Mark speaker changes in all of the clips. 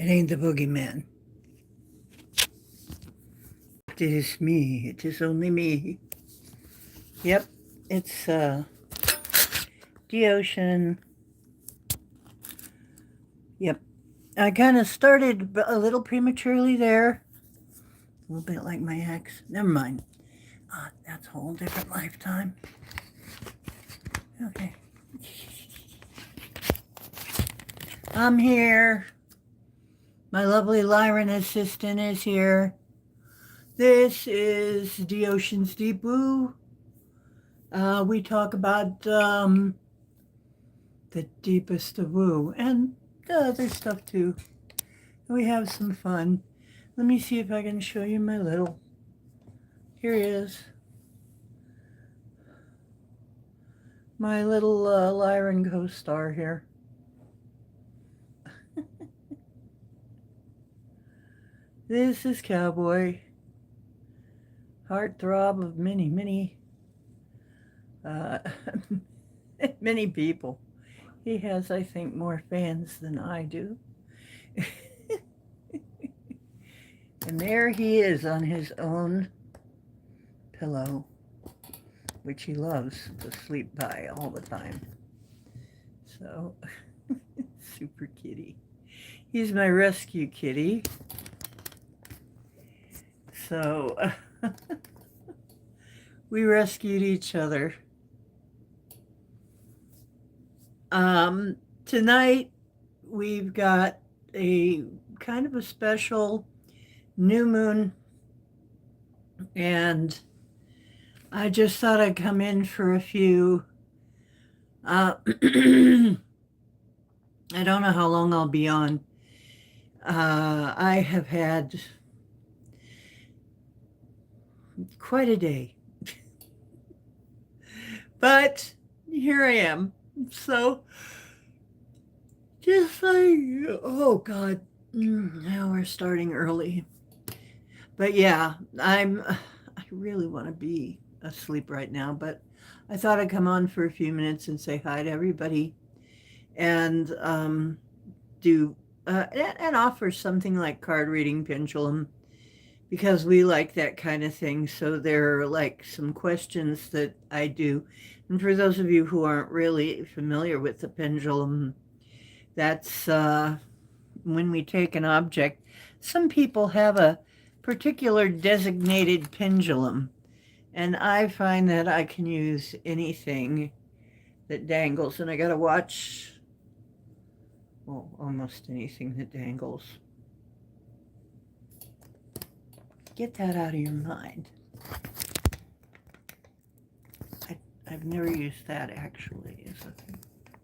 Speaker 1: It ain't the boogeyman. It is me. It is only me. Yep, it's Deocean. Yep. I kind of started a little prematurely there. A little bit like my ex. Never mind. That's a whole different lifetime. Okay. I'm here. My lovely Lyran assistant is here. This is Deocean's Deep Woo. We talk about the deepest of woo and other stuff too. We have some fun. Let me see if I can show you my little. Here he is. My little Lyran co-star here. This is Cowboy. Heartthrob of many many people. He has, I think, more fans than I do. And there he is on his own pillow, which he loves to sleep by all the time. So, super kitty. He's my rescue kitty. So, we rescued each other. Tonight, we've got a kind of a special new moon, and I just thought I'd come in for a few. I don't know how long I'll be on. I have had quite a day. But here I am. So, just like, oh God, now we're starting early. But yeah, I really want to be asleep right now, but I thought I'd come on for a few minutes and say hi to everybody and do and offer something like card reading pendulum, because we like that kind of thing. So there are like some questions that I do. And for those of you who aren't really familiar with the pendulum, that's when we take an object. Some people have a particular designated pendulum, and I find that I can use anything that dangles, and I got to watch, well, almost anything that dangles. Get that out of your mind. I've never used that actually as a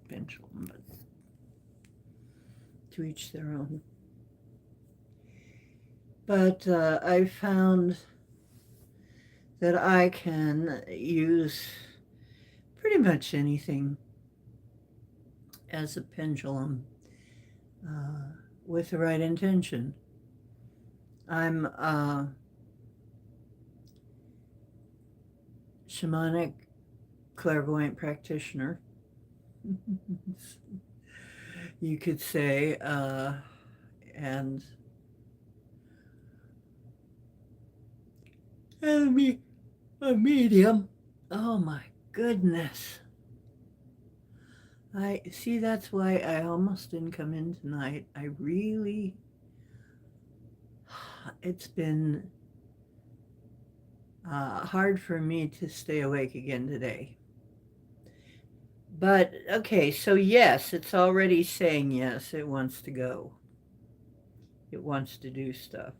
Speaker 1: pendulum, but to each their own. But I found that I can use pretty much anything as a pendulum with the right intention. I'm a shamanic clairvoyant practitioner, you could say, and a medium. Oh my goodness. I see, that's why I almost didn't come in tonight. It's been hard for me to stay awake again today. But okay, so yes, it's already saying yes, it wants to go. It wants to do stuff.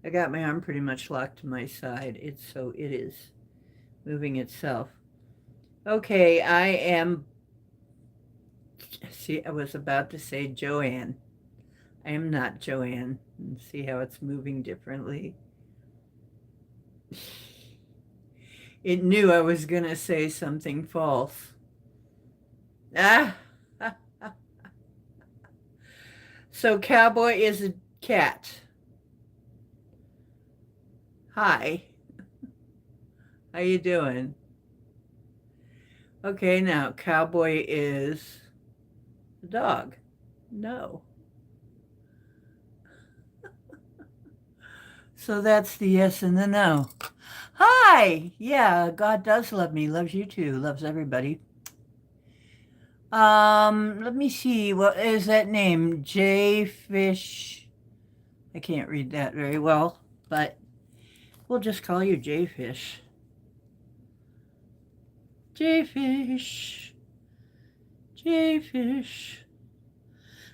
Speaker 1: I got my arm pretty much locked to my side. It is moving itself. Okay, I am. See, I was about to say Joanne. I am not Joanne. See how it's moving differently. It knew I was going to say something false. Ah! So Cowboy is a cat. Hi. How you doing? Okay, now Cowboy is a dog. No. So that's the yes and the no. Hi. Yeah, God does love me, loves you too, loves everybody. Let me see. What is that name? J Fish. I can't read that very well, but we'll just call you J Fish. J Fish. J Fish.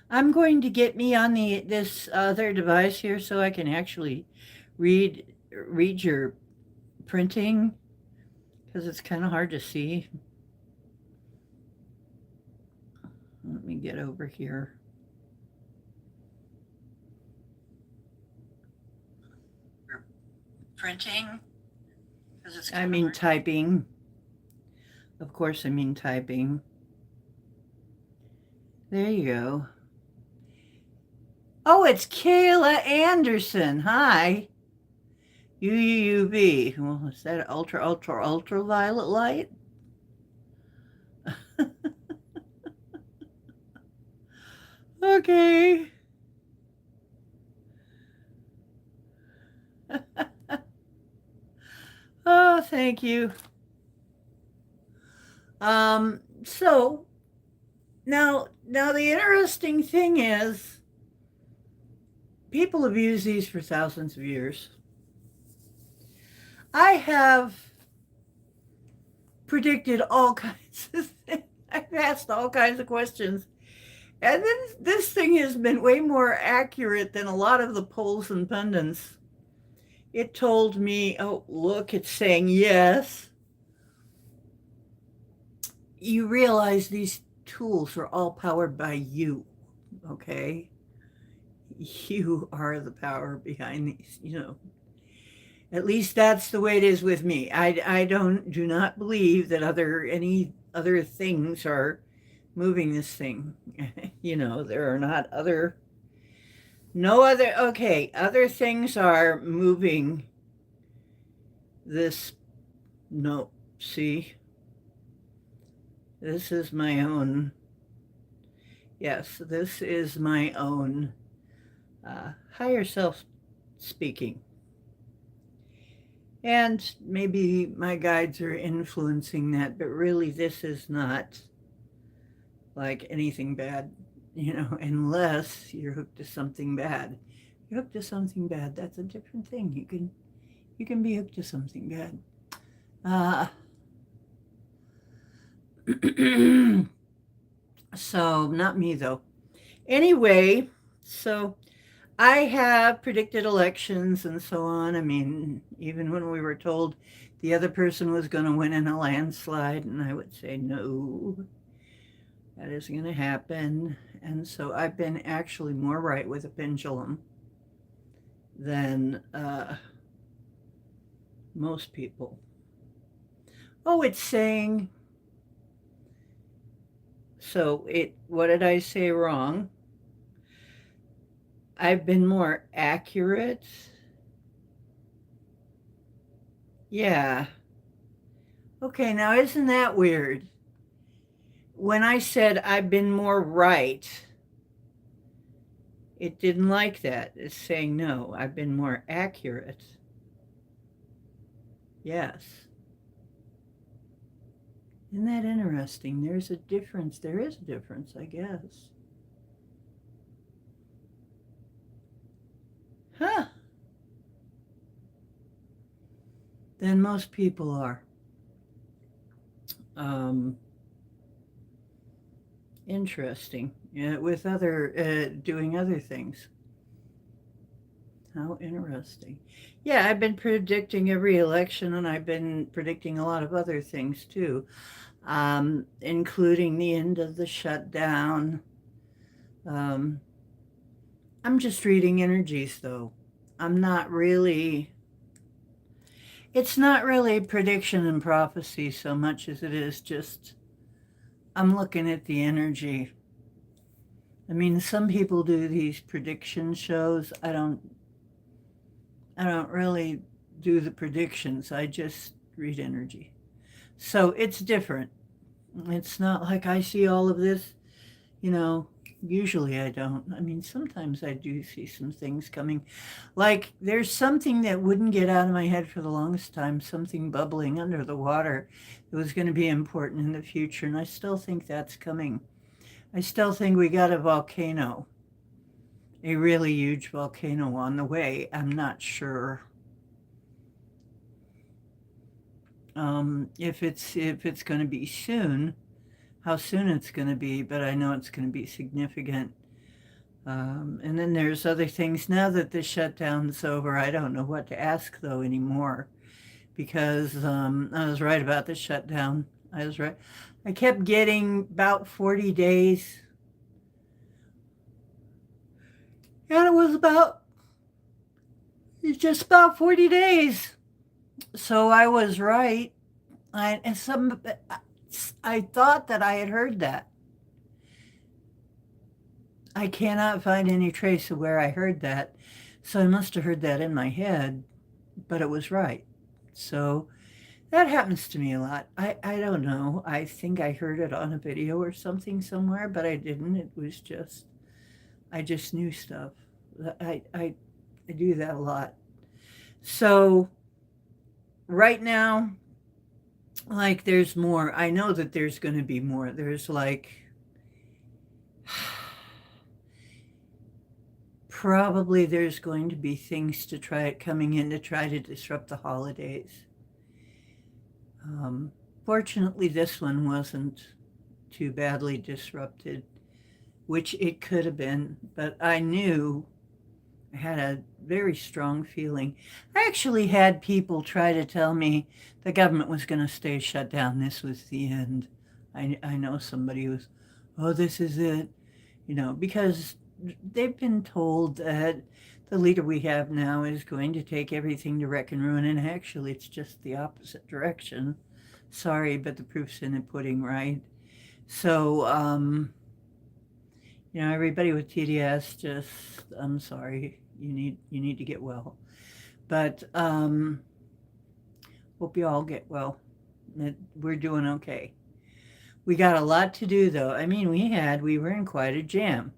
Speaker 1: I'm going to get me on this other device here so I can actually read your printing, because it's kind of hard to see. Let me get over here. Printing? I mean typing. Of course I mean typing. There you go. Oh, it's Kayla Anderson. Hi. UUV. Well, is that ultraviolet light? Okay. Oh, thank you. So now the interesting thing is people have used these for thousands of years. I have predicted all kinds of things. I've asked all kinds of questions. And then this thing has been way more accurate than a lot of the polls and pundits. It told me, oh, look, it's saying yes. You realize these tools are all powered by you, okay? You are the power behind these, At least that's the way it is with me. I do not believe that any other things are moving this thing. There are not other things are moving this. No, see, this is my own. Yes, this is my own higher self speaking. And maybe my guides are influencing that, but really this is not like anything bad, unless you're hooked to something bad. You're hooked to something bad, that's a different thing. You can be hooked to something bad. So not me though. Anyway, so I have predicted elections and so on. I mean, even when we were told the other person was going to win in a landslide, and I would say, no, that isn't going to happen. And so I've been actually more right with a pendulum than most people. Oh, it's saying, what did I say wrong? I've been more accurate. Yeah. Okay, now isn't that weird? When I said I've been more right, it didn't like that. It's saying, no, I've been more accurate. Yes. Isn't that interesting? There's a difference. There is a difference, I guess. Huh. Than most people are. Interesting. Yeah, with doing other things. How interesting. Yeah, I've been predicting every election, and I've been predicting a lot of other things too, including the end of the shutdown. I'm just reading energies, though. It's not really prediction and prophecy so much as it is just, I'm looking at the energy. I mean, some people do these prediction shows. I don't really do the predictions. I just read energy. So it's different. It's not like I see all of this, Usually I don't. I mean, sometimes I do see some things coming. Like there's something that wouldn't get out of my head for the longest time, something bubbling under the water that was going to be important in the future. And I still think that's coming. I still think we got a volcano, a really huge volcano on the way. I'm not sure if it's going to be soon, how soon it's going to be, but I know it's going to be significant. And then there's other things. Now that the shutdown's over, I don't know what to ask though anymore because I was right about the shutdown. I was right. I kept getting about 40 days, and it's just about 40 days. So I was right. I thought that I had heard that. I cannot find any trace of where I heard that. So I must have heard that in my head, but it was right. So that happens to me a lot. I don't know. I think I heard it on a video or something somewhere, but I didn't. It was just, I just knew stuff. I do that a lot. So right now, like there's more. I know that there's going to be more. There's like, probably there's going to be things coming in to try to disrupt the holidays. Fortunately, this one wasn't too badly disrupted, which it could have been, but I had a very strong feeling. I actually had people try to tell me the government was going to stay shut down. This was the end. I know somebody was, oh, this is it, because they've been told that the leader we have now is going to take everything to wreck and ruin, and actually it's just the opposite direction. Sorry, but the proof's in the pudding, right? So, everybody with TDS, just, I'm sorry, you need to get well. But hope you all get well. We're doing okay. We got a lot to do, though. I mean, we were in quite a jam.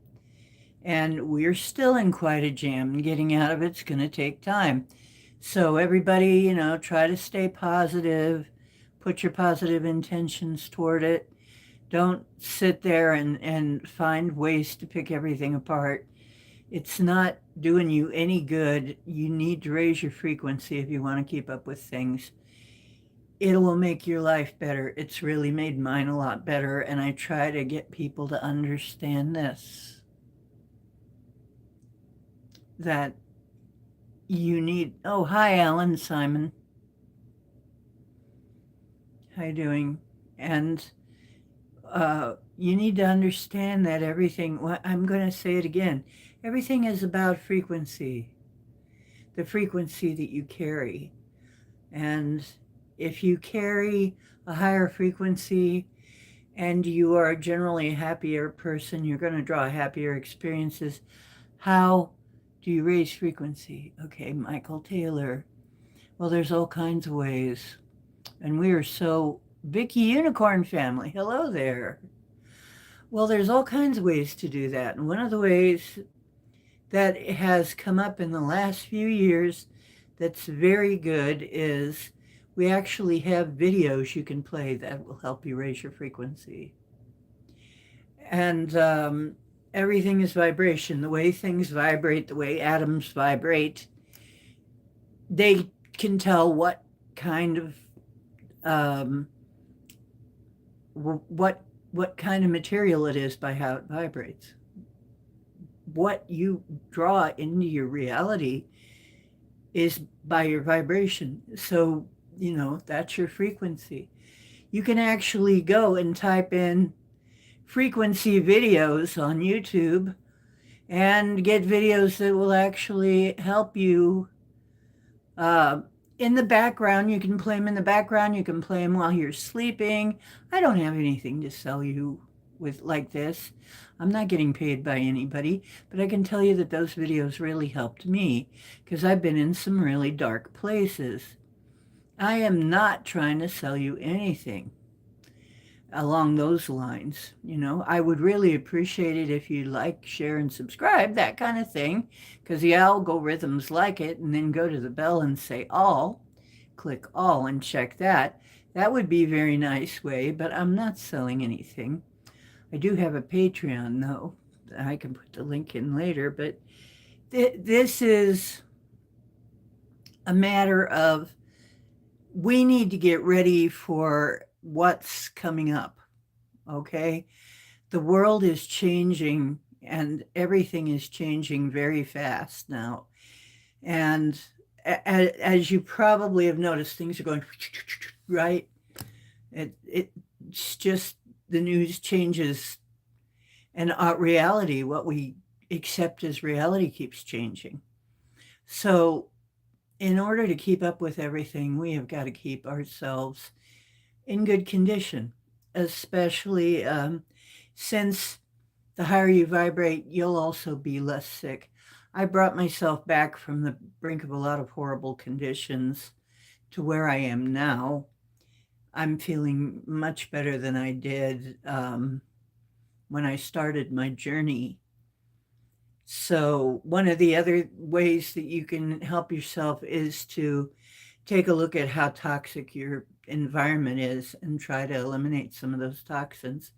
Speaker 1: And we're still in quite a jam, and getting out of it's going to take time. So everybody, try to stay positive, put your positive intentions toward it. Don't sit there and find ways to pick everything apart. It's not doing you any good. You need to raise your frequency if you want to keep up with things. It will make your life better. It's really made mine a lot better, and I try to get people to understand this. That you need. Oh, hi, Alan, Simon. How you doing? And you need to understand that everything, I'm going to say it again, everything is about frequency, the frequency that you carry. And if you carry a higher frequency and you are generally a happier person, you're going to draw happier experiences. How do you raise frequency? Okay, Michael Taylor. Well, there's all kinds of ways. And we are so Vicky Unicorn family. Hello there. Well, there's all kinds of ways to do that. And one of the ways that has come up in the last few years that's very good is we actually have videos you can play that will help you raise your frequency. And everything is vibration. The way things vibrate, the way atoms vibrate, they can tell what kind of what kind of material it is by how it vibrates. What you draw into your reality is by your vibration. So, that's your frequency. You can actually go and type in frequency videos on YouTube and get videos that will actually help you in the background. You can play them in the background. You can play them while you're sleeping. I don't have anything to sell you with like this. I'm not getting paid by anybody, but I can tell you that those videos really helped me because I've been in some really dark places. I am not trying to sell you anything. along those lines. I would really appreciate it if you like, share, and subscribe, that kind of thing, because the algorithms like it. And then go to the bell and say all, click all and check that. That would be a very nice way, but I'm not selling anything. I do have a Patreon, though. I can put the link in later, but this is a matter of we need to get ready for what's coming up, okay? The world is changing and everything is changing very fast now. And as you probably have noticed, things are going right. It's just the news changes, and our reality, what we accept as reality, keeps changing. So in order to keep up with everything, we have got to keep ourselves in good condition, especially since the higher you vibrate, you'll also be less sick. I brought myself back from the brink of a lot of horrible conditions to where I am now. I'm feeling much better than I did when I started my journey. So one of the other ways that you can help yourself is to take a look at how toxic your environment is and try to eliminate some of those toxins.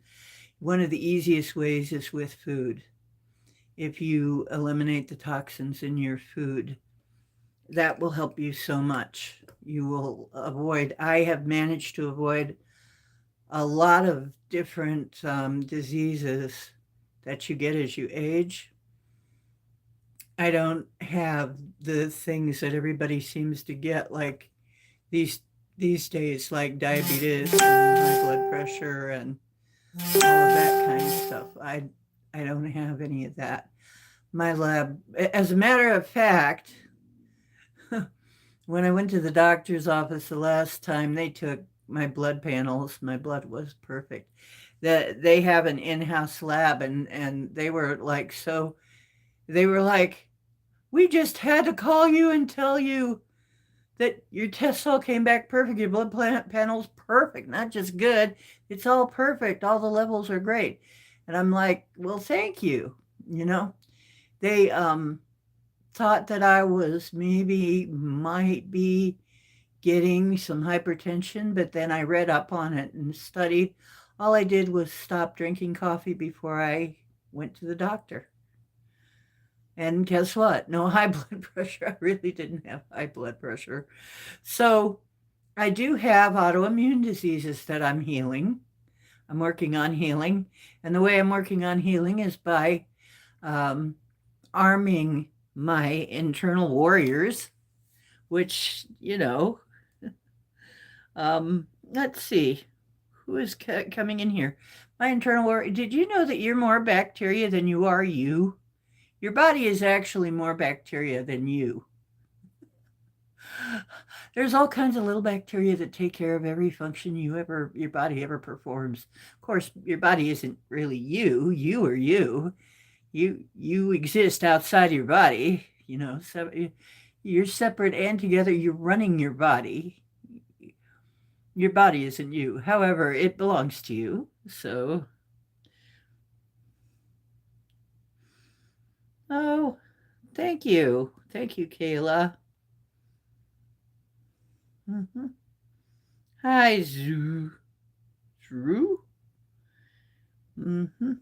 Speaker 1: One of the easiest ways is with food. If you eliminate the toxins in your food, that will help you so much. You will avoid, I have managed to avoid a lot of different diseases that you get as you age. I don't have the things that everybody seems to get, like these these days, like diabetes and high blood pressure and all of that kind of stuff. I don't have any of that. My lab, as a matter of fact, when I went to the doctor's office the last time, they took my blood panels. My blood was perfect. That they have an in-house lab, and they were like, so they were like, we just had to call you and tell you that your test all came back perfect. Your blood panel's perfect, not just good. It's all perfect. All the levels are great. And I'm like, well, thank you. They thought that I was might be getting some hypertension, but then I read up on it and studied. All I did was stop drinking coffee before I went to the doctor. And guess what? No high blood pressure. I really didn't have high blood pressure. So I do have autoimmune diseases that I'm healing. I'm working on healing. And the way I'm working on healing is by arming my internal warriors, which, let's see, who is coming in here? My internal warrior. Did you know that you're more bacteria than you are you? Your body is actually more bacteria than you. There's all kinds of little bacteria that take care of every function your body ever performs. Of course, your body isn't really you. You are you. You exist outside your body. So you're separate and together. You're running your body. Your body isn't you. However, it belongs to you. So, oh, thank you. Thank you, Kayla. Mm-hmm. Hi, Drew. Mm-hmm.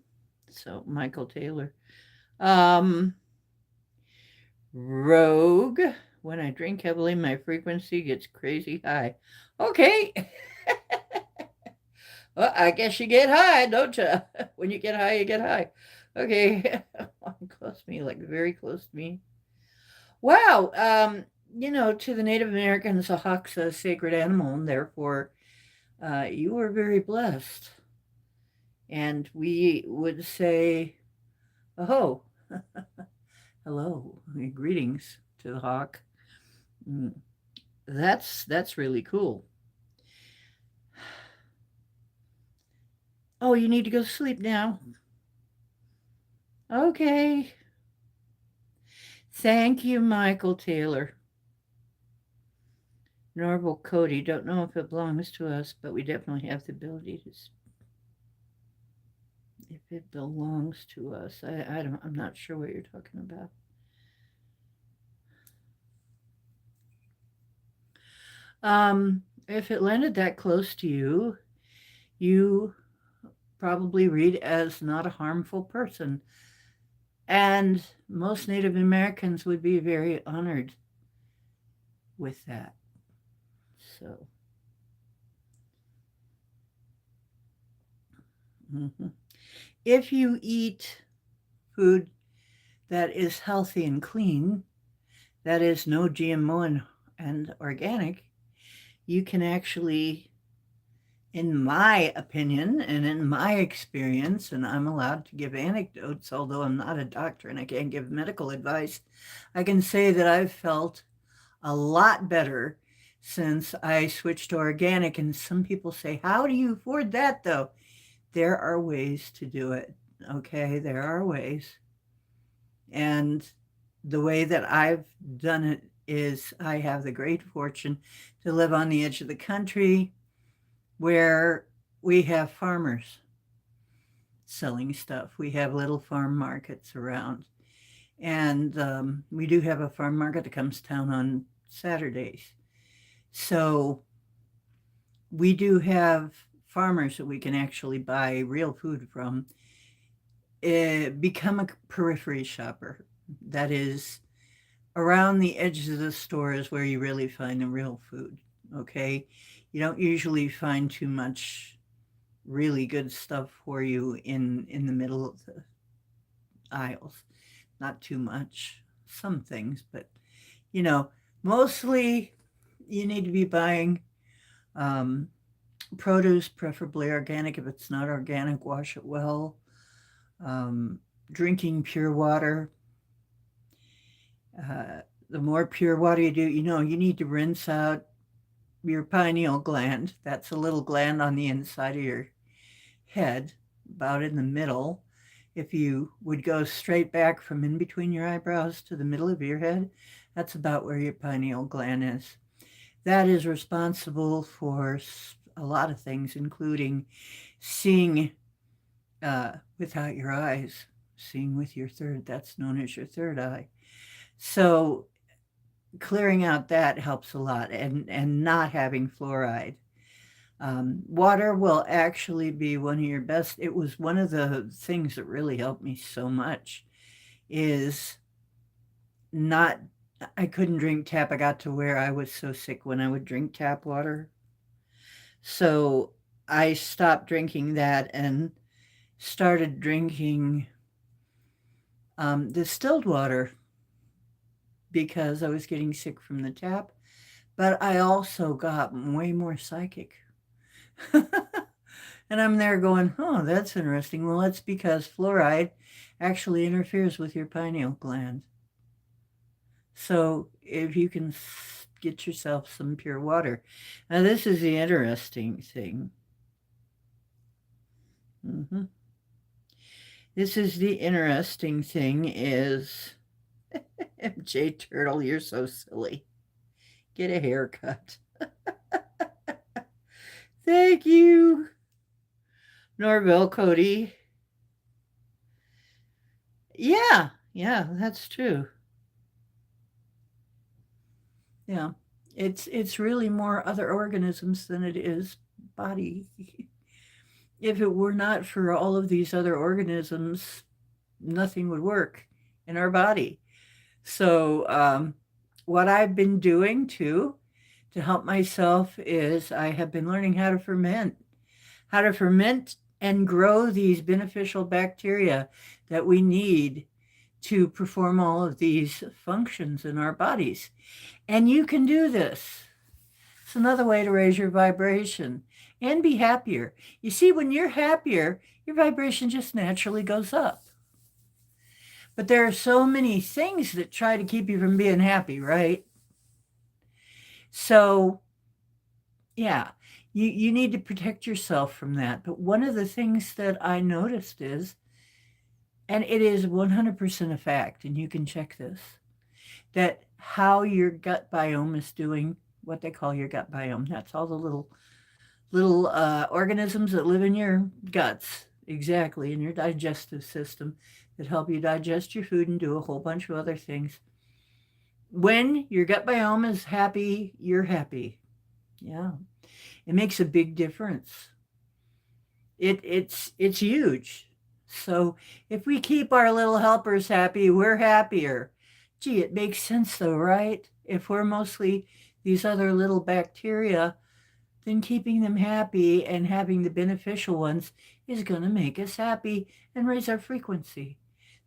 Speaker 1: So, Michael Taylor. Rogue. When I drink heavily, my frequency gets crazy high. Okay. Well, I guess you get high, don't you? When you get high, you get high. Okay. Close to me, like very close to me. Wow. To the Native Americans, a hawk's a sacred animal, and therefore you were very blessed. And we would say, oh, hello, greetings to the hawk. That's really cool. Oh, you need to go to sleep now. Okay. Thank you, Michael Taylor. Norval Cody, don't know if it belongs to us, but we definitely have the ability to If it belongs to us, I'm not sure what you're talking about. If it landed that close to you, you probably read as not a harmful person. And most Native Americans would be very honored with that. So, mhm. If you eat food that is healthy and clean, that is no GMO and organic, you can actually, in my opinion and in my experience, and I'm allowed to give anecdotes, although I'm not a doctor and I can't give medical advice, I can say that I've felt a lot better since I switched to organic. And some people say, how do you afford that though? There are ways to do it. Okay, there are ways. And the way that I've done it is I have the great fortune to live on the edge of the country where we have farmers selling stuff. We have little farm markets around. And we do have a farm market that comes to town on Saturdays. So we do have farmers that we can actually buy real food from. Become a periphery shopper. That is, around the edges of the store is where you really find the real food. Okay, you don't usually find too much really good stuff for you in the middle of the aisles. Not too much. Some things, but you know, mostly you need to be buying um, produce, preferably organic. If it's not organic, wash it well. Um, Drinking pure water. The more pure water you do, you need to rinse out your pineal gland. That's a little gland on the inside of your head, about in the middle. If you would go straight back from in between your eyebrows to the middle of your head, that's about where your pineal gland is. That is responsible for a lot of things, including seeing without your eyes, seeing with your third. That's known as your third eye. So clearing out that helps a lot, and not having fluoride. Water will actually be one of your best. It was one of the things that really helped me so much is not, I couldn't drink tap. I got to where I was so sick when I would drink tap water. So I stopped drinking that and started drinking distilled water because I was getting sick from the tap. But I also got way more psychic. And I'm there going, oh, that's interesting. Well, it's because fluoride actually interferes with your pineal gland. So if you can get yourself some pure water. Now, this is the interesting thing. Mm-hmm. This is the interesting thing is, MJ Turtle, you're so silly. Get a haircut. Thank you. Norville Cody. Yeah, that's true. Yeah. It's really more other organisms than it is body. If it were not for all of these other organisms, nothing would work in our body. So, what I've been doing too to help myself is I have been learning how to ferment and grow these beneficial bacteria that we need to perform all of these functions in our bodies. And you can do this. It's another way to raise your vibration and be happier. You see, when you're happier, your vibration just naturally goes up. But there are so many things that try to keep you from being happy, right? So, yeah, you need to protect yourself from that. But one of the things that I noticed is, and it is 100% a fact, and you can check this, that how your gut biome is doing, what they call your gut biome. That's all the little organisms that live in your guts. exactly, in your digestive system that help you digest your food and do a whole bunch of other things. When your gut biome is happy, you're happy. Yeah, it makes a big difference. It's huge. So if we keep our little helpers happy, we're happier. Gee, it makes sense though, right? If we're mostly these other little bacteria, then keeping them happy and having the beneficial ones is going to make us happy and raise our frequency.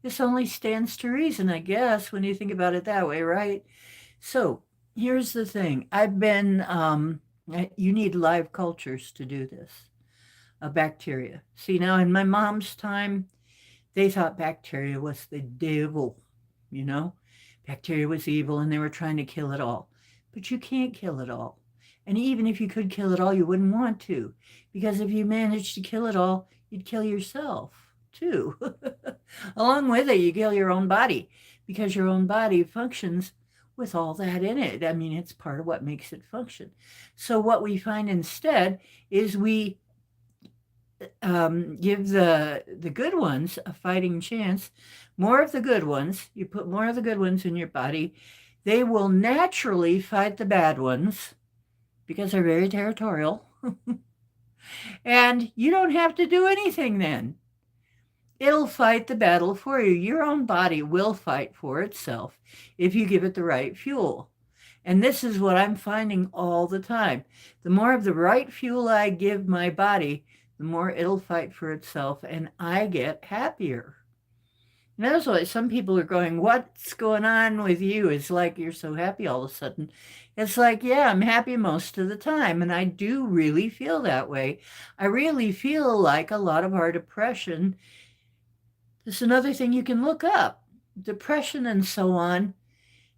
Speaker 1: This only stands to reason, I guess, when you think about it that way, right? So here's the thing. You need live cultures to do this, a bacteria. See, now in my mom's time, they thought bacteria was the devil, you know? Bacteria was evil and they were trying to kill it all. But you can't kill it all. And even if you could kill it all, you wouldn't want to. Because if you managed to kill it all, you'd kill yourself too. Along with it, you kill your own body because your own body functions with all that in it. I mean, it's part of what makes it function. So what we find instead is we give the good ones a fighting chance. More of the good ones, you put more of the good ones in your body, they will naturally fight the bad ones because they're very territorial. And you don't have to do anything then. It'll fight the battle for you. Your own body will fight for itself if you give it the right fuel. And this is what I'm finding all the time. The more of the right fuel I give my body, the more it'll fight for itself and I get happier. And that's why some people are going, what's going on with you? It's like you're so happy all of a sudden. It's like, yeah, I'm happy most of the time. And I do really feel that way. I really feel like a lot of our depression is another thing you can look up. Depression and so on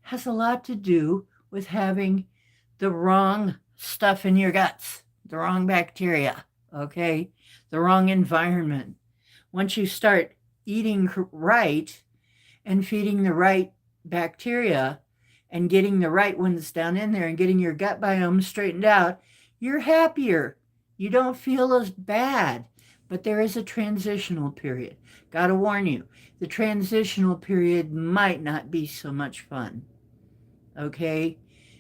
Speaker 1: has a lot to do with having the wrong stuff in your guts, the wrong bacteria, okay, the wrong environment. Once you start eating right and feeding the right bacteria and getting the right ones down in there and getting your gut biome straightened out, you're happier. You don't feel as bad. But there is a transitional period. Gotta warn you, the transitional period might not be so much fun. Okay?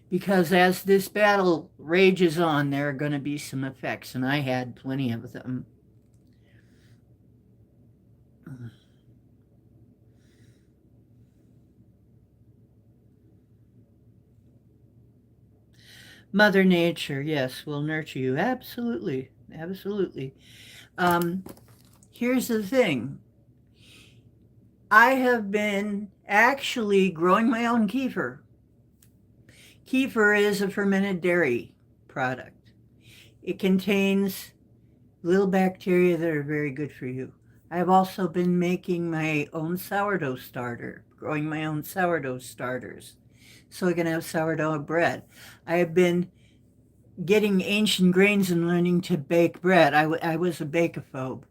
Speaker 1: Because as this battle rages on, there are going to be some effects, and I had plenty of them. Mother Nature, yes, will nurture you. Absolutely. Absolutely. Here's the thing. I have been actually growing my own kefir. Kefir is a fermented dairy product. It contains little bacteria that are very good for you. I have also been making my own sourdough starter, growing my own sourdough starters, so I can have sourdough bread. I have been getting ancient grains and learning to bake bread. I was a bakeophobe,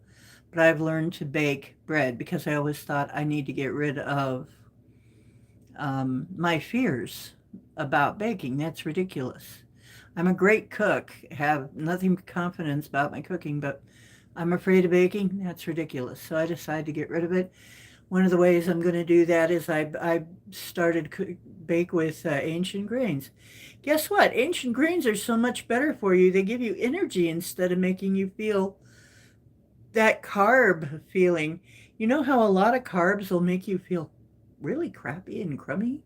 Speaker 1: but I've learned to bake bread because I always thought I need to get rid of my fears about baking. That's ridiculous. I'm a great cook, have nothing but confidence about my cooking, but I'm afraid of baking. That's ridiculous. So I decided to get rid of it. One of the ways I'm going to do that is I started bake with ancient grains. Guess what? Ancient grains are so much better for you. They give you energy instead of making you feel that carb feeling. You know how a lot of carbs will make you feel really crappy and crummy?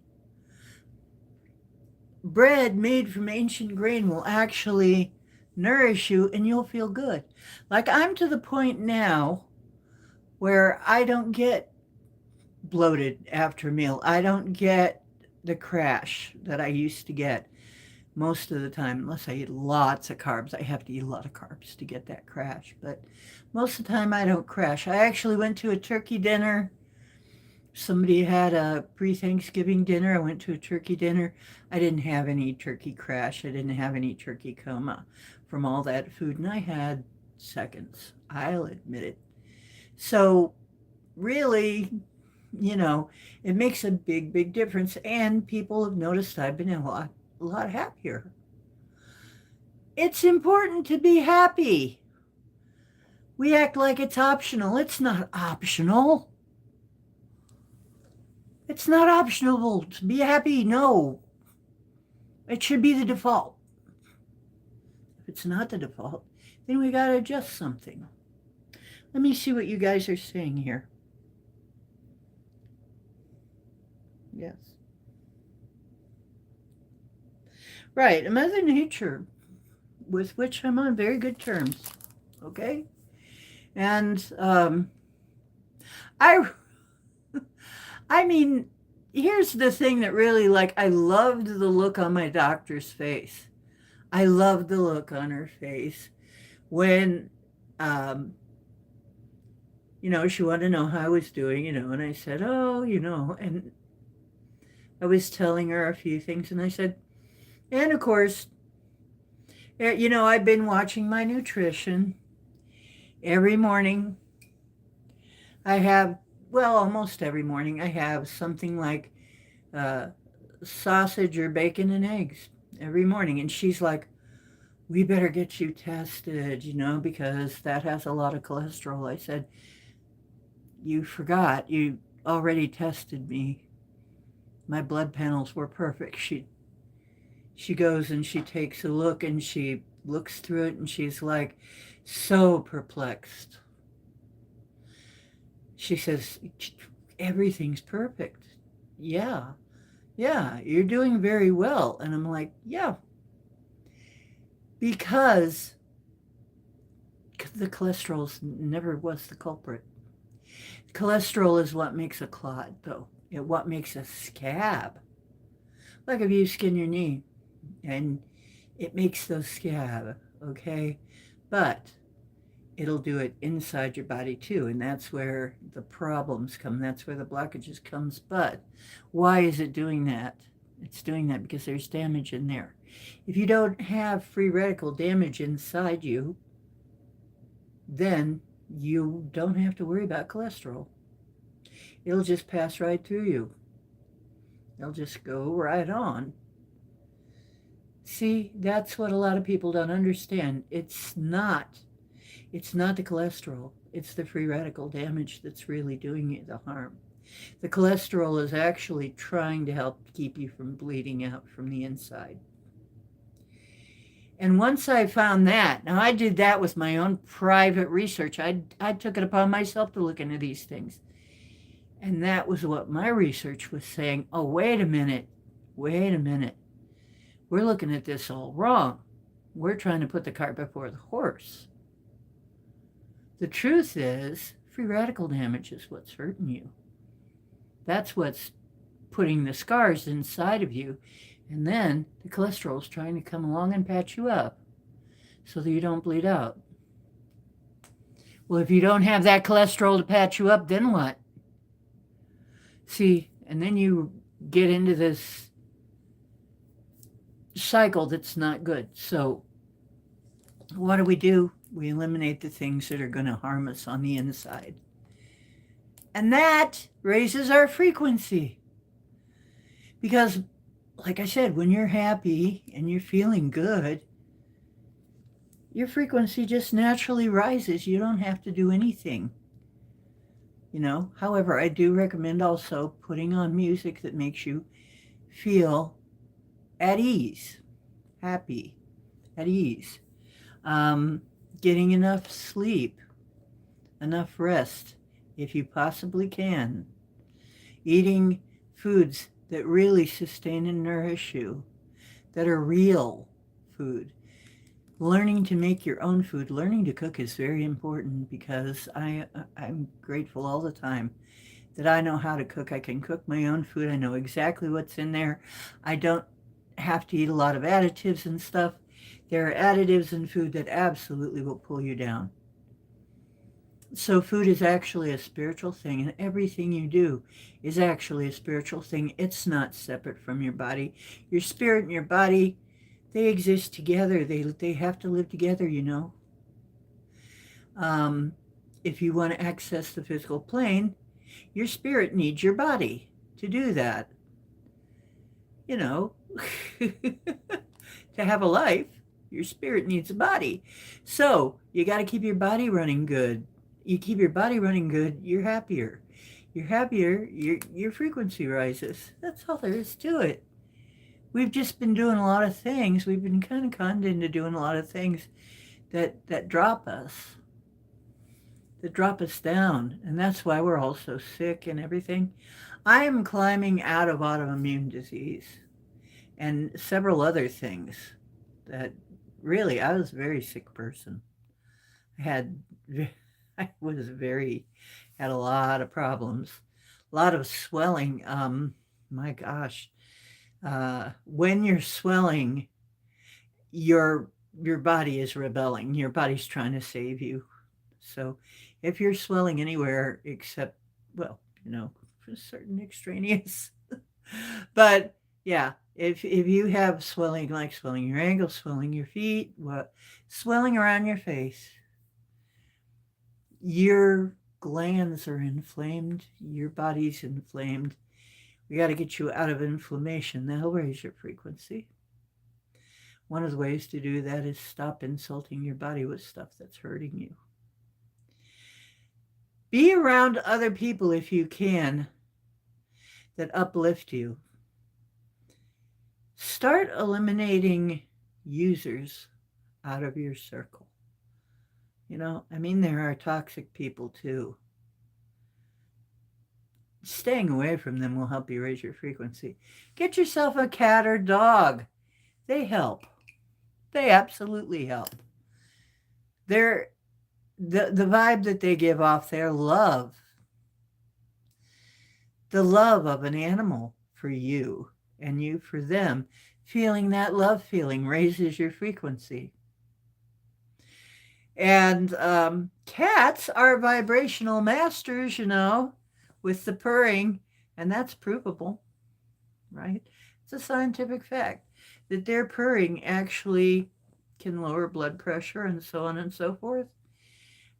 Speaker 1: Bread made from ancient grain will actually nourish you and you'll feel good. Like I'm to the point now where I don't get bloated after a meal. I don't get the crash that I used to get most of the time, unless I eat lots of carbs. I have to eat a lot of carbs to get that crash. But most of the time I don't crash. I actually went to a turkey dinner. Somebody had a pre-Thanksgiving dinner. I went to a turkey dinner. I didn't have any turkey crash. I didn't have any turkey coma from all that food. And I had seconds. I'll admit it. So really, it makes a big, big difference. And people have noticed I've been a lot happier. It's important to be happy. We act like it's optional. It's not optional. It's not optional to be happy. No. It should be the default. If it's not the default, then we got to adjust something. Let me see what you guys are saying here. Yes. Right. Mother Nature, with which I'm on very good terms. Okay? And I mean, here's the thing that really, like, I loved the look on my doctor's face. I loved the look on her face when, she wanted to know how I was doing, and I said, oh, and I was telling her a few things, and I said, and of course, I've been watching my nutrition every morning. I have, well, almost every morning, I have something like sausage or bacon and eggs every morning. And she's like, we better get you tested, because that has a lot of cholesterol. I said, you forgot. You already tested me. My blood panels were perfect. She goes and she takes a look and she looks through it and she's like so perplexed. She says, everything's perfect. Yeah, you're doing very well. And I'm like, yeah, because the cholesterol never was the culprit. Cholesterol is what makes a clot, though. What makes a scab. Like if you skin your knee and it makes those scab, okay? But it'll do it inside your body too, and that's where the problems come. That's where the blockages comes. But why is it doing that? It's doing that because there's damage in there. If you don't have free radical damage inside you, then you don't have to worry about cholesterol. It'll just pass right through you. It'll just go right on. See, that's what a lot of people don't understand. It's not the cholesterol. It's the free radical damage that's really doing you the harm. The cholesterol is actually trying to help keep you from bleeding out from the inside. And once I found that, now I did that with my own private research. I took it upon myself to look into these things. And that was what my research was saying. Oh, wait a minute. We're looking at this all wrong. We're trying to put the cart before the horse. The truth is, free radical damage is what's hurting you. That's what's putting the scars inside of you. And then the cholesterol is trying to come along and patch you up so that you don't bleed out. Well, if you don't have that cholesterol to patch you up, then what? See, and then you get into this cycle that's not good. So what do? We eliminate the things that are going to harm us on the inside. And that raises our frequency. Because, like I said, when you're happy and you're feeling good, your frequency just naturally rises. You don't have to do anything. However, I do recommend also putting on music that makes you feel at ease, happy, at ease. Getting enough sleep, enough rest, if you possibly can. Eating foods that really sustain and nourish you, that are real food. Learning to make your own food, learning to cook is very important because I'm grateful all the time that I know how to cook. I can cook my own food. I know exactly what's in there. I don't have to eat a lot of additives and stuff. There are additives in food that absolutely will pull you down. So food is actually a spiritual thing, and everything you do is actually a spiritual thing. It's not separate from your body. Your spirit and your body, they exist together. They have to live together, If you want to access the physical plane, your spirit needs your body to do that. To have a life, Your spirit needs a body. So you got to keep your body running good. You keep your body running good, you're happier. You're happier, your frequency rises. That's all there is to it. We've just been doing a lot of things. We've been kind of conned into doing a lot of things that drop us, that drop us down. And that's why we're all so sick and everything. I am climbing out of autoimmune disease and several other things that really, I was a very sick person. I had, I was very, had a lot of problems, a lot of swelling. My gosh, when you're swelling, your body is rebelling. Your body's trying to save you. So if you're swelling anywhere except, well, certain extraneous, but yeah, if you have swelling, like swelling your ankles, swelling your feet, what, swelling around your face, your glands are inflamed, your body's inflamed. We got to get you out of inflammation. That'll raise your frequency. One of the ways to do that is stop insulting your body with stuff that's hurting you. Be around other people if you can that uplift you. Start eliminating users out of your circle. There are toxic people too. Staying away from them will help you raise your frequency. Get yourself a cat or dog. They help. They absolutely help. The vibe that they give off, their love, the love of an animal for you and you for them, feeling that love feeling raises your frequency. And cats are vibrational masters, with the purring, and that's provable, right? It's a scientific fact that their purring actually can lower blood pressure and so on and so forth.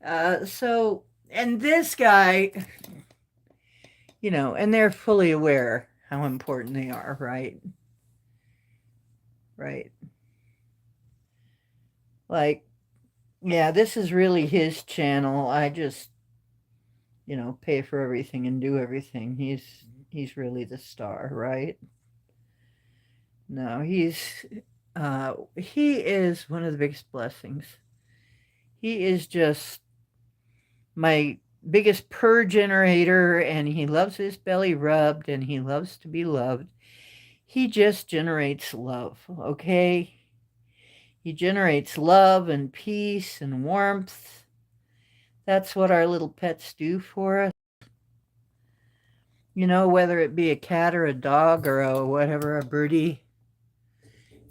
Speaker 1: And this guy, and they're fully aware how important they are, right? Right. Like, yeah, this is really his channel. I just, pay for everything and do everything. He's really the star, right? No, he is one of the biggest blessings. He is just my biggest purr generator, and he loves his belly rubbed, and he loves to be loved. He just generates love, okay? He generates love and peace and warmth. That's what our little pets do for us. Whether it be a cat or a dog or a birdie,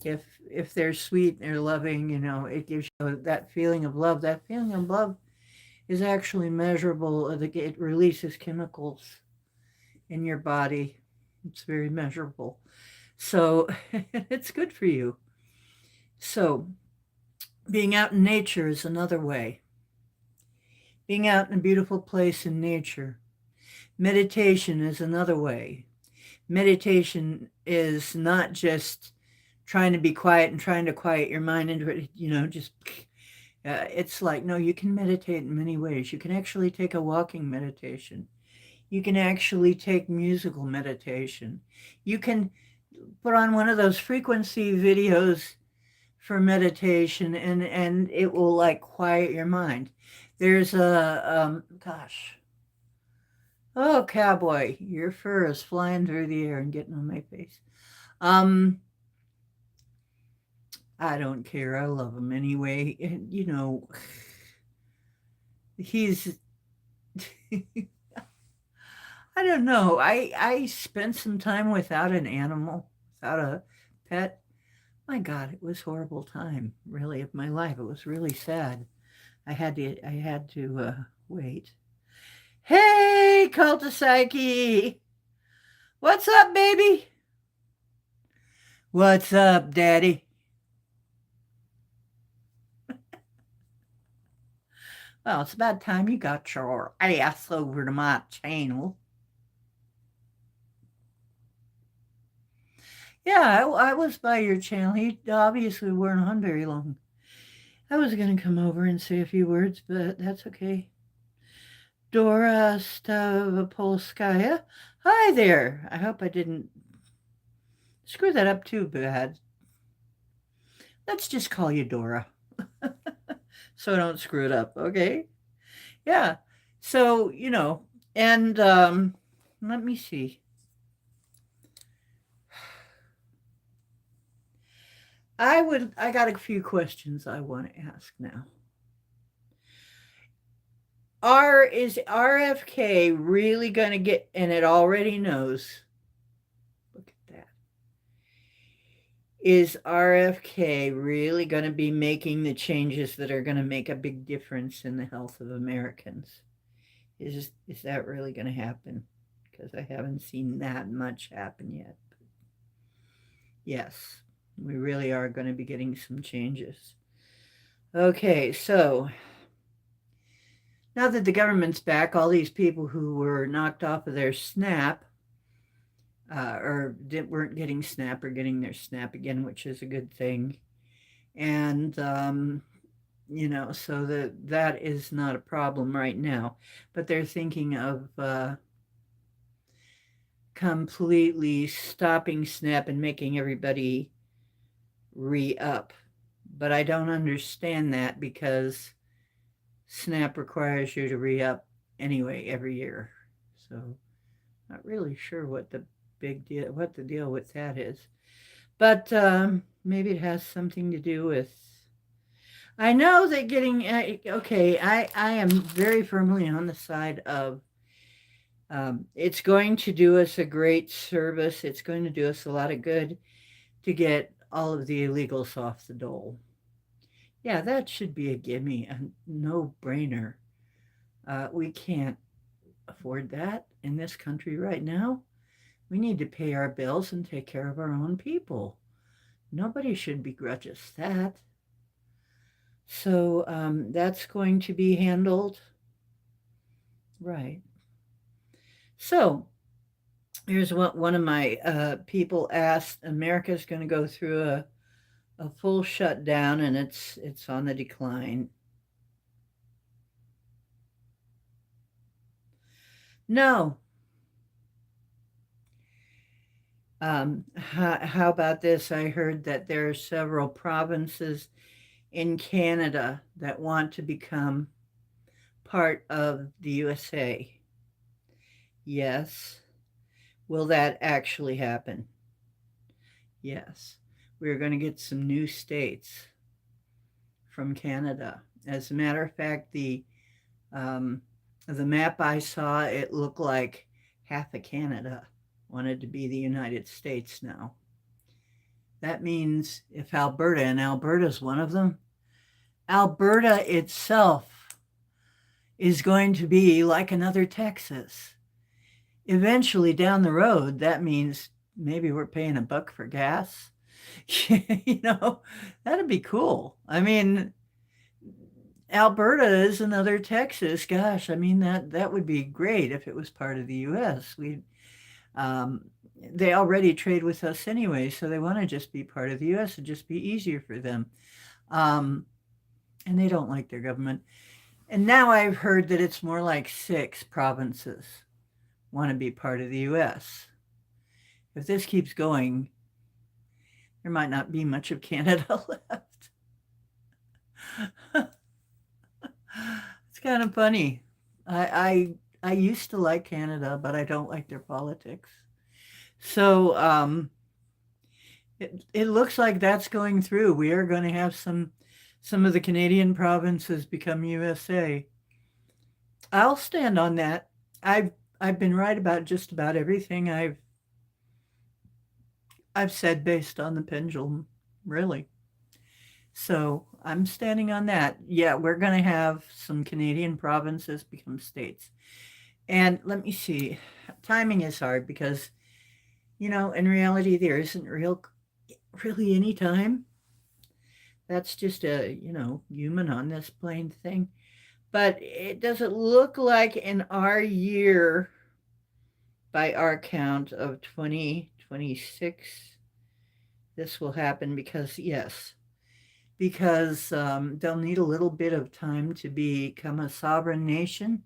Speaker 1: if they're sweet and they're loving, it gives you that feeling of love. That feeling of love is actually measurable. It releases chemicals in your body. It's very measurable. So it's good for you. So being out in nature is another way. Being out in a beautiful place in nature. Meditation is another way. Meditation is not just trying to be quiet and trying to quiet your mind into it, it's like, no, you can meditate in many ways. You can actually take a walking meditation. You can actually take musical meditation. You can put on one of those frequency videos for meditation, and it will like quiet your mind. There's oh, cowboy, your fur is flying through the air and getting on my face. I don't care. I love him anyway. And, he's, I don't know. I spent some time without an animal, without a pet. My God, it was a horrible time, really, of my life. It was really sad. I had to wait. Hey, Cultasaki! What's up, baby? What's up, Daddy? Well, it's about time you got your ass over to my channel. Yeah, I was by your channel. He obviously weren't on very long. I was going to come over and say a few words, but that's okay. Dora Stavopolskaya. Hi there. I hope I didn't screw that up too bad. Let's just call you Dora. So I don't screw it up, okay? Yeah. So, and let me see. I got a few questions I want to ask now. Is RFK really going to get, and it already knows, look at that. Is RFK really going to be making the changes that are going to make a big difference in the health of Americans? Is that really going to happen? Because I haven't seen that much happen yet. Yes, we really are going to be getting some changes. Okay, so now that the government's back, all these people who were knocked off of their SNAP weren't getting SNAP are getting their SNAP again, which is a good thing. And, so that is not a problem right now. But they're thinking of completely stopping SNAP and making everybody re-up. But I don't understand that because SNAP requires you to re-up anyway every year. So not really sure what the deal with that is. But maybe it has something to do with, I know that getting, okay, I am very firmly on the side of, it's going to do us a great service. It's going to do us a lot of good to get all of the illegals off the dole. Yeah, that should be a gimme, a no-brainer. We can't afford that in this country right now. We need to pay our bills and take care of our own people. Nobody should begrudge us that. So that's going to be handled right. So here's what one of my people asked. America's going to go through a full shutdown, and it's on the decline. No. How about this? I heard that there are several provinces in Canada that want to become part of the USA. Yes. Will that actually happen? Yes. We're going to get some new states from Canada. As a matter of fact, the map I saw, it looked like half of Canada wanted to be the United States now. That means if Alberta, and Alberta's one of them, Alberta itself is going to be like another Texas. Eventually down the road, that means maybe we're paying $1 for gas. That'd be cool. I mean, Alberta is another Texas. Gosh, I mean that would be great if it was part of the U.S. They already trade with us anyway, so they want to just be part of the U.S. It'd just be easier for them. And they don't like their government. And now I've heard that it's more like 6 provinces want to be part of the U.S. If this keeps going, there might not be much of Canada left. It's kind of funny. I used to like Canada, but I don't like their politics. So it looks like that's going through. We are going to have some of the Canadian provinces become USA. I'll stand on that. I've been right about just about everything I've said based on the pendulum, really. So I'm standing on that. Yeah, we're going to have some Canadian provinces become states. And let me see, timing is hard because, in reality, there isn't really any time. That's just a, human on this plane thing. But it doesn't look like in our year, by our count of 2026, this will happen because, yes, because they'll need a little bit of time to become a sovereign nation.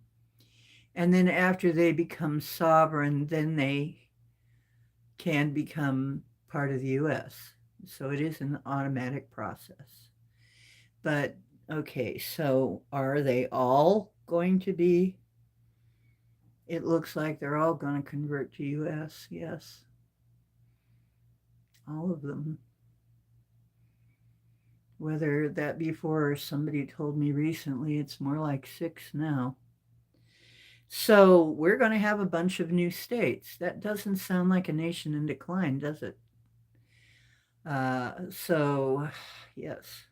Speaker 1: And then after they become sovereign, then they can become part of the U.S. So it is an automatic process. But okay, so are they all going to be? It looks like they're all going to convert to U.S. Yes, all of them. Whether that be for somebody told me recently, it's more like 6 now. So we're going to have a bunch of new states. That doesn't sound like a nation in decline, does it? So, yes.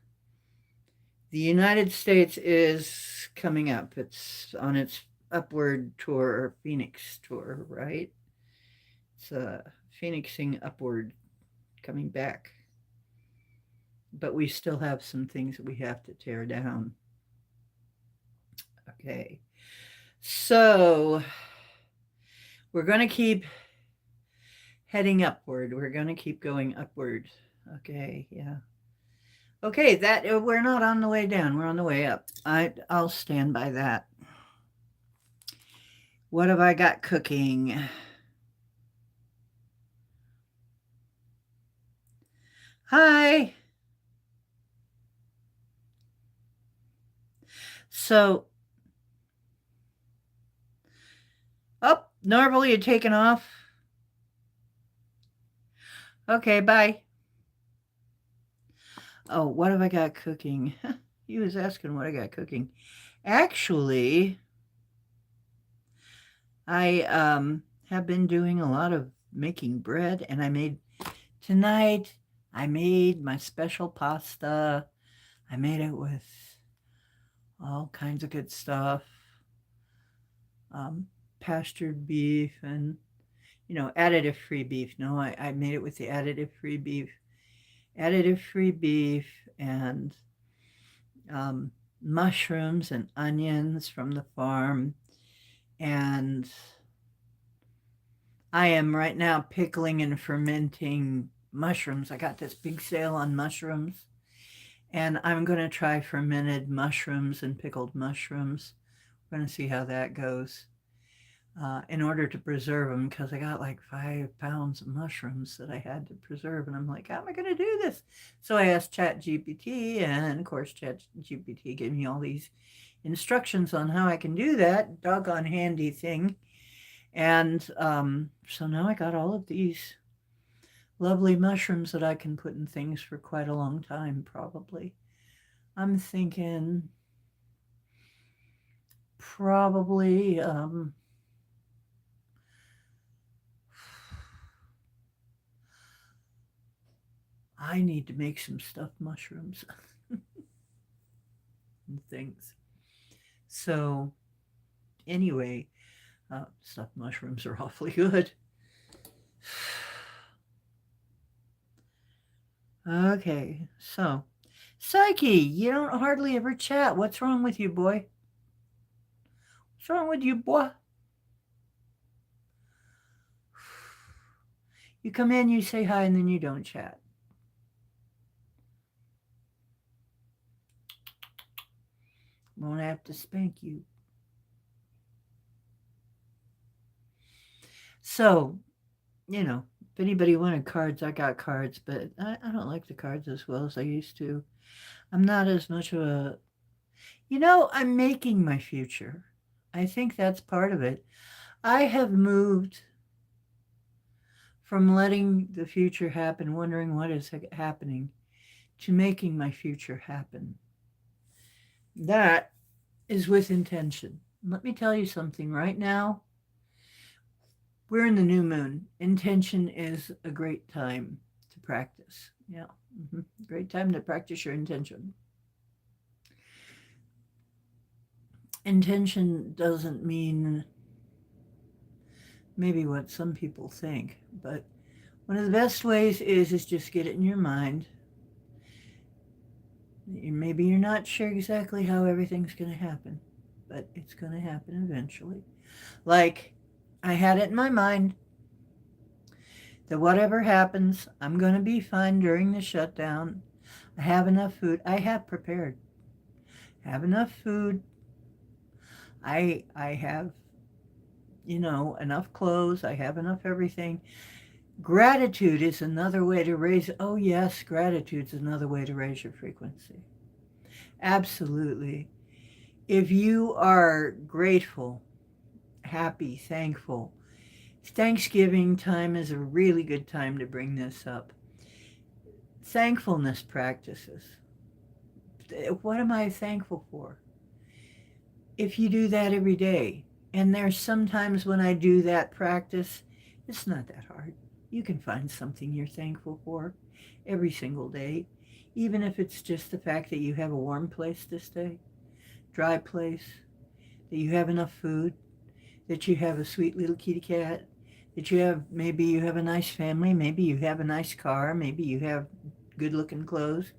Speaker 1: The United States is coming up. It's on its upward tour, Phoenix tour, right? It's phoenixing upward, coming back. But we still have some things that we have to tear down. Okay. So we're going to keep heading upward. We're going to keep going upward. Okay, yeah. Okay, that we're not on the way down. We're on the way up. I'll stand by that. What have I got cooking? Hi. So, oh, Norval, you taking off? Okay, bye. Oh, what have I got cooking? He was asking what I got cooking. Actually, I have been doing a lot of making bread, and tonight I made my special pasta. I made it with all kinds of good stuff. Pastured beef and, additive free beef. No, I made it with the additive free beef. Additive free beef and mushrooms and onions from the farm. And I am right now pickling and fermenting mushrooms. I got this big sale on mushrooms. And I'm going to try fermented mushrooms and pickled mushrooms. We're going to see how that goes. In order to preserve them, because I got like 5 pounds of mushrooms that I had to preserve, and I'm like, how am I going to do this? So I asked ChatGPT, and of course ChatGPT gave me all these instructions on how I can do that doggone handy thing. And so now I got all of these lovely mushrooms that I can put in things for quite a long time, probably. I'm thinking probably I need to make some stuffed mushrooms and things. So anyway, stuffed mushrooms are awfully good. Okay, so Psyche, you don't hardly ever chat. What's wrong with you, boy? What's wrong with you, boy? You come in, you say hi, and then you don't chat. Won't have to spank you. So, if anybody wanted cards, I got cards, but I don't like the cards as well as I used to. I'm not as much of a, I'm making my future. I think that's part of it. I have moved from letting the future happen, wondering what is happening, to making my future happen. That is with intention. Let me tell you something right now. We're in the new moon. Intention is a great time to practice. Yeah. Great time to practice your intention. Intention doesn't mean maybe what some people think, but one of the best ways is just get it in your mind. Maybe you're not sure exactly how everything's going to happen, but it's going to happen eventually. Like, I had it in my mind that whatever happens, I'm going to be fine during the shutdown. I have enough food. I have prepared. Have enough food. I have, enough clothes. I have enough everything. Gratitude is another way to raise, oh yes, gratitude is another way to raise your frequency. Absolutely. If you are grateful, happy, thankful, Thanksgiving time is a really good time to bring this up. Thankfulness practices. What am I thankful for? If you do that every day, and there's sometimes when I do that practice, it's not that hard. You can find something you're thankful for every single day, even if it's just the fact that you have a warm place to stay, dry place, that you have enough food, that you have a sweet little kitty cat, that maybe you have a nice family, maybe you have a nice car, maybe you have good looking clothes,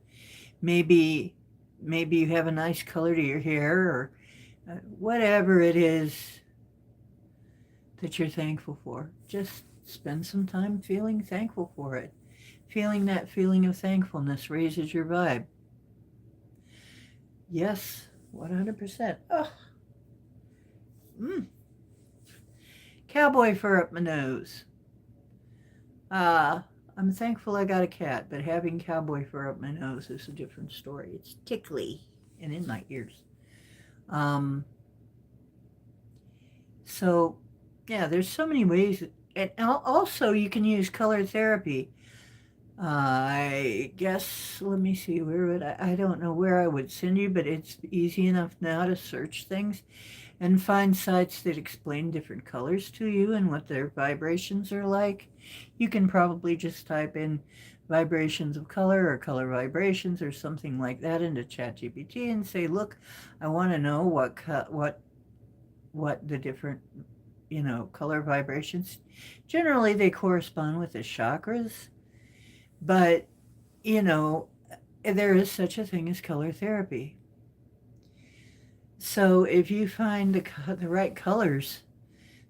Speaker 1: maybe you have a nice color to your hair, or whatever it is that you're thankful for. Just spend some time feeling thankful for it. Feeling that feeling of thankfulness raises your vibe. Yes, 100%. Oh. Cowboy fur up my nose. I'm thankful I got a cat, but having cowboy fur up my nose is a different story. It's tickly and in my ears. So, yeah, there's so many ways. And also, you can use color therapy. I guess, let me see, I don't know where I would send you, but it's easy enough now to search things and find sites that explain different colors to you and what their vibrations are like. You can probably just type in vibrations of color or color vibrations or something like that into ChatGPT and say, look, I want to know what the different, color vibrations. Generally, they correspond with the chakras, but, there is such a thing as color therapy. So if you find the right colors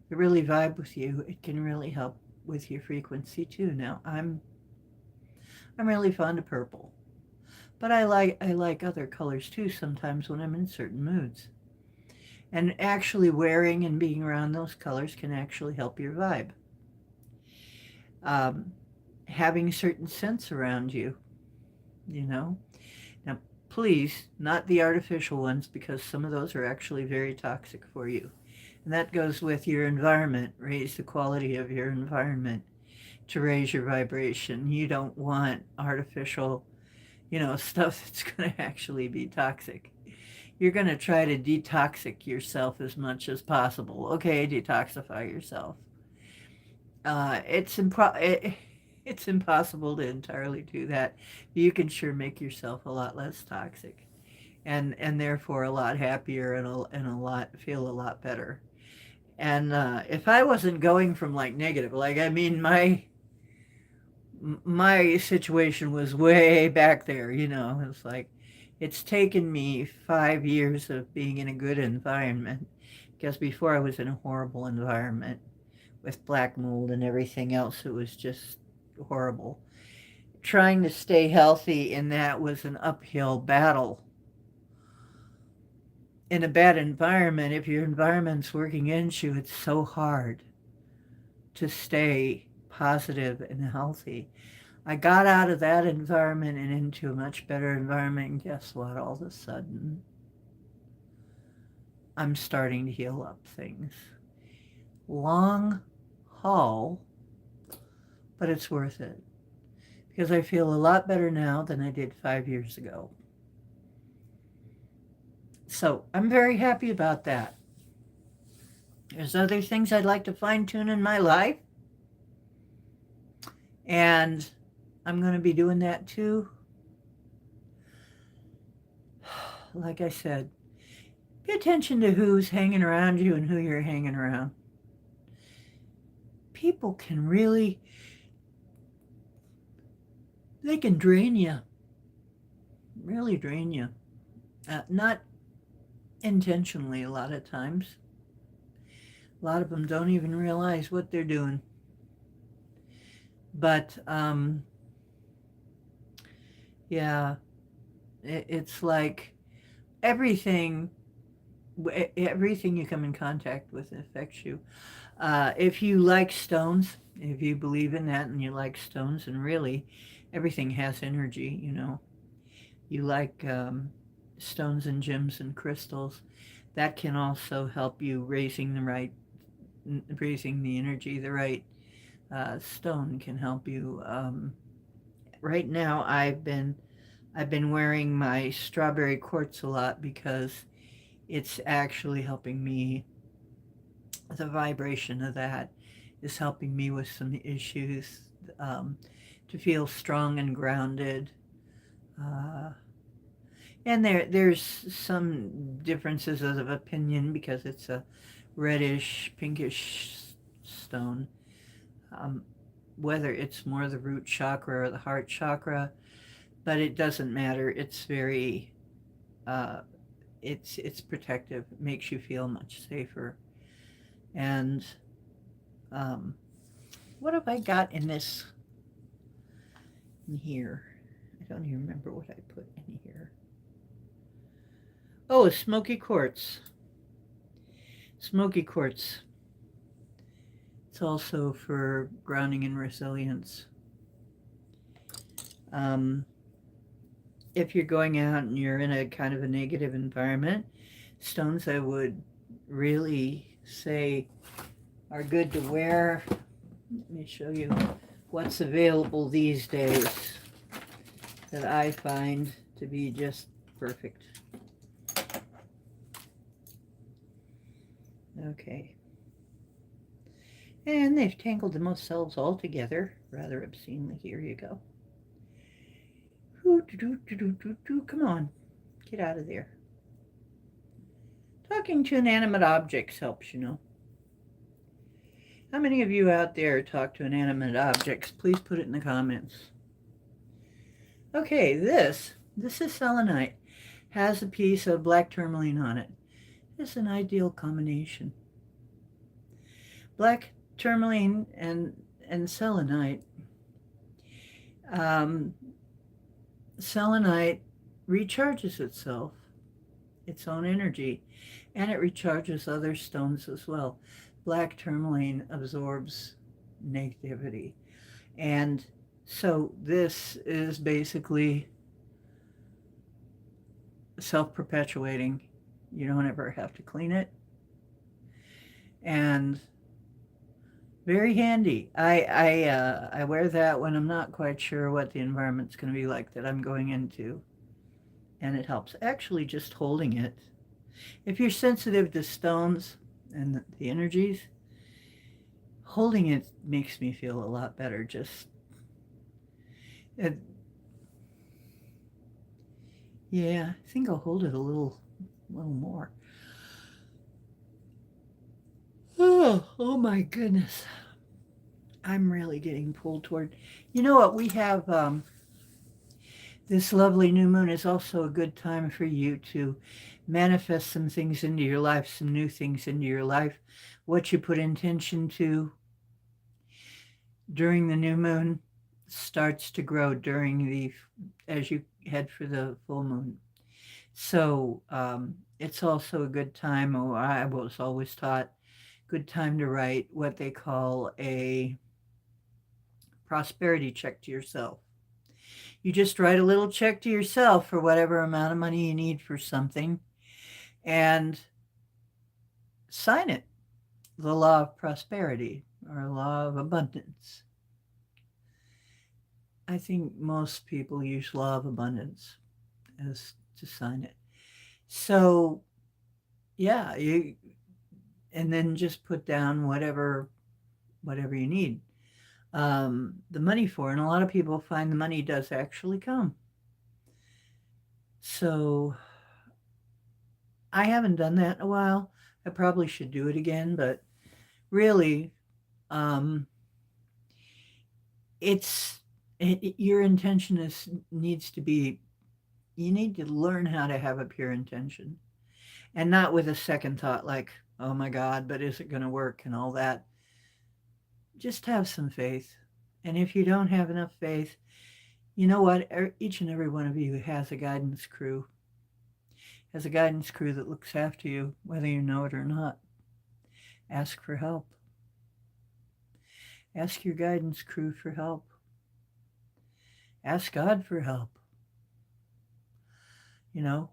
Speaker 1: that really vibe with you, it can really help with your frequency too. Now, I'm really fond of purple, but I like other colors too sometimes when I'm in certain moods. And actually wearing and being around those colors can actually help your vibe. Having certain scents around you, Now, please, not the artificial ones, because some of those are actually very toxic for you. And that goes with your environment. Raise the quality of your environment to raise your vibration. You don't want artificial, stuff that's going to actually be toxic. You're going to try to detoxic yourself as much as possible. Okay, detoxify yourself. It's impossible to entirely do that. You can sure make yourself a lot less toxic, and therefore a lot happier and feel a lot better. And if I wasn't going from like negative, my situation was way back there. It's like it's taken me 5 years of being in a good environment, because before I was in a horrible environment with black mold and everything else. It was just horrible. Trying to stay healthy in that was an uphill battle. In a bad environment, if your environment's working against you, it's so hard to stay positive and healthy. I got out of that environment and into a much better environment, and guess what? All of a sudden, I'm starting to heal up things. Long haul, but it's worth it, because I feel a lot better now than I did 5 years ago. So I'm very happy about that. There's other things I'd like to fine tune in my life, and I'm going to be doing that too. Like I said, pay attention to who's hanging around you and who you're hanging around. People can really, they can drain you, really drain you. Not intentionally a lot of times. A lot of them don't even realize what they're doing. But yeah, it's like everything, everything you come in contact with affects you. If you like stones, if you believe in that and you like stones, and really everything has energy, you like stones and gems and crystals, that can also help you raising the energy. The right stone can help you. Right now, I've been wearing my strawberry quartz a lot because it's actually helping me. The vibration of that is helping me with some issues, um, to feel strong and grounded. Uh, and there's some differences of opinion because it's a reddish, pinkish stone. Um, whether it's more the root chakra or the heart chakra, but it doesn't matter. It's very, uh, it's protective. It makes you feel much safer. And um, what have I got in here? I don't even remember what I put in here. Oh, a smoky quartz. Smoky quartz. It's also for grounding and resilience. Um, if you're going out and you're in a kind of a negative environment, stones I would really say are good to wear. Let me show you what's available these days that I find to be just perfect. Okay. And they've tangled themselves all together rather obscenely. Here you go. Come on, get out of there. Talking to inanimate objects helps, How many of you out there talk to inanimate objects? Please put it in the comments. Okay, this is selenite. Has a piece of black tourmaline on it. It's an ideal combination. Black tourmaline and selenite. Um, Selenite recharges itself, its own energy, and it recharges other stones as well. Black tourmaline absorbs negativity. And so this is basically self-perpetuating. You don't ever have to clean it. And very handy. I wear that when I'm not quite sure what the environment's going to be like that I'm going into. And it helps. Actually, just holding it. If you're sensitive to stones and the energies, holding it makes me feel a lot better. Just, it, yeah, I think I'll hold it a little more. Oh my goodness. I'm really getting pulled toward. You know what? We have this lovely new moon is also a good time for you to manifest some things into your life, some new things into your life. What you put intention to during the new moon starts to grow as you head for the full moon. So it's also a good time, or I was always taught, good time to write what they call a prosperity check to yourself. You just write a little check to yourself for whatever amount of money you need for something and sign it. The law of prosperity or law of abundance. I think most people use law of abundance as to sign it. So, yeah, you and then just put down whatever you need the money for, and a lot of people find the money does actually come. So I haven't done that in a while. I probably should do it again, but really, um, your intention needs to be. You need to learn how to have a pure intention, and not with a second thought like, "Oh my God, but is it going to work?" and all that. Just have some faith And if you don't have enough faith, you know what? Each and every one of you has a guidance crew, has a guidance crew that looks after you, whether you know it or not. Ask for help. Ask your guidance crew for help. Ask God for help.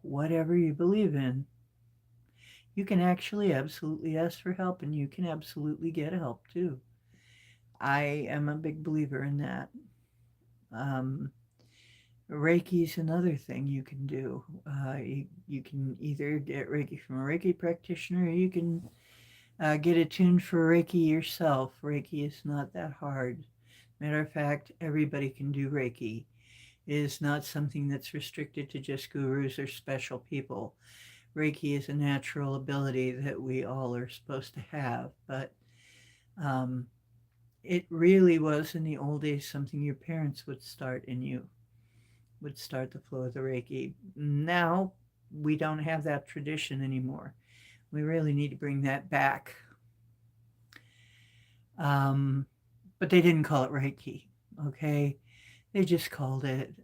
Speaker 1: Whatever you believe in, you can actually absolutely ask for help, and you can absolutely get help too. I am a big believer in that. Um, Reiki is another thing you can do. You can either get Reiki from a Reiki practitioner, or you can get attuned for Reiki yourself. Reiki is not that hard. Matter of fact, everybody can do Reiki. It is not something that's restricted to just gurus or special people. Reiki is a natural ability that we all are supposed to have, but um, it really was in the old days something your parents would start in you, would start the flow of the Reiki. Now, we don't have that tradition anymore. We really need to bring that back. But they didn't call it Reiki, okay? They just called it,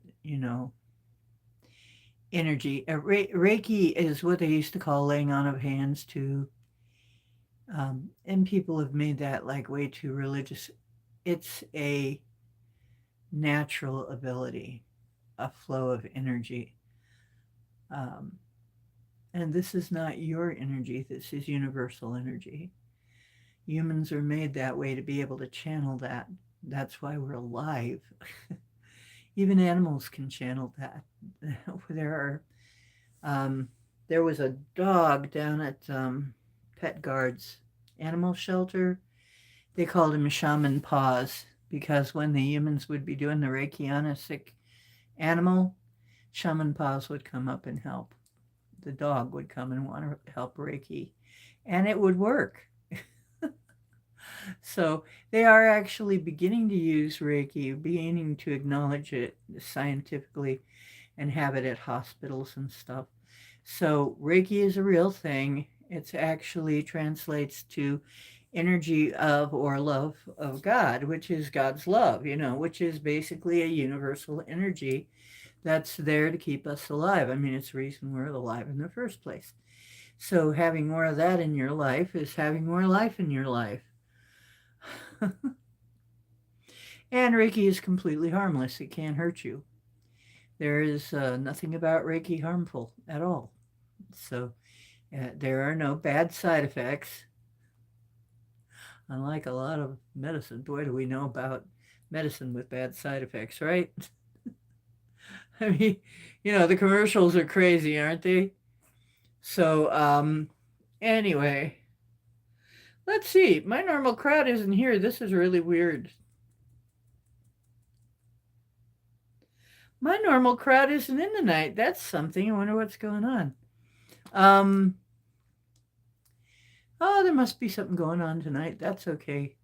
Speaker 1: energy. Reiki is what they used to call laying on of hands too. And people have made that like way too religious. It's a natural ability, a flow of energy. Um, and this is not your energy, this is universal energy. Humans are made that way to be able to channel that. That's why we're alive. Even animals can channel that. There was a dog down at Pet Guard's animal shelter. They called him Shaman Paws because when the humans would be doing the Reiki on a sick animal, Shaman Paws would come up and help. The dog would come and want to help Reiki, and it would work. So they are actually beginning to use Reiki, beginning to acknowledge it scientifically and have it at hospitals and stuff. So Reiki is a real thing. It actually translates to energy of or love of God, which is God's love, which is basically a universal energy that's there to keep us alive. I mean, it's the reason we're alive in the first place. So having more of that in your life is having more life in your life. And Reiki is completely harmless. It can't hurt you. There is nothing about Reiki harmful at all. So there are no bad side effects. Unlike a lot of medicine. Boy, do we know about medicine with bad side effects, right? I mean, the commercials are crazy, aren't they? So, anyway, let's see. My normal crowd isn't here. This is really weird. My normal crowd isn't in tonight. That's something. I wonder what's going on. Oh, there must be something going on tonight. That's okay.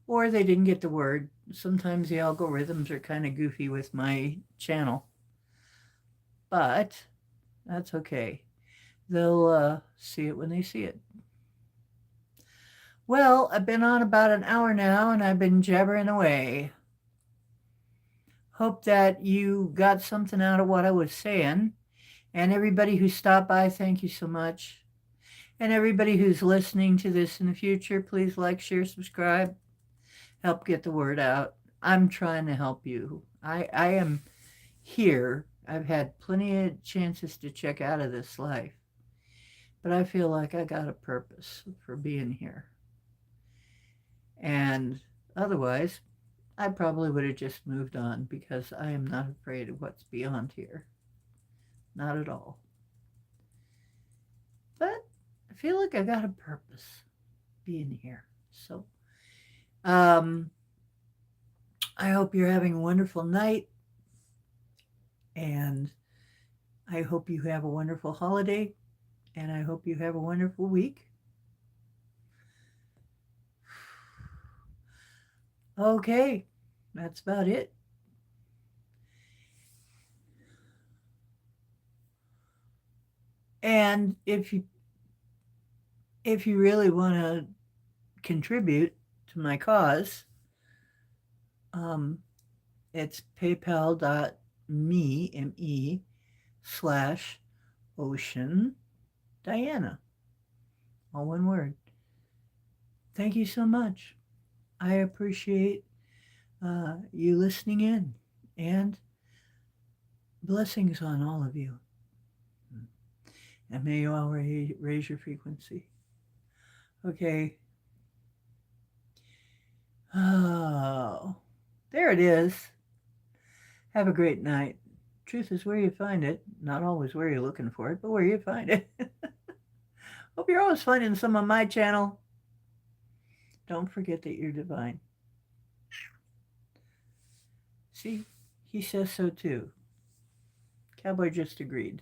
Speaker 1: Or they didn't get the word. Sometimes the algorithms are kind of goofy with my channel. But that's okay. They'll see it when they see it. Well, I've been on about an hour now and I've been jabbering away. Hope that you got something out of what I was saying. And everybody who stopped by, thank you so much. And everybody who's listening to this in the future, please like, share, subscribe. Help get the word out. I'm trying to help you. I am here. I've had plenty of chances to check out of this life. But I feel like I got a purpose for being here. And otherwise, I probably would have just moved on because I am not afraid of what's beyond here. Not at all. But I feel like I got a purpose being here. So, I hope you're having a wonderful night. And I hope you have a wonderful holiday. And I hope you have a wonderful week. Okay, that's about it. And if you really want to contribute to my cause, It's paypal.me, M-E, slash Ocean Diana. All one word. Thank you so much. I appreciate you listening in, and blessings on all of you. And may you all raise your frequency. Okay. Oh, there it is. Have a great night. Truth is where you find it, not always where you're looking for it, but where you find it. Hope you're always finding some on my channel. Don't forget that you're divine. See, he says so too. Cowboy just agreed.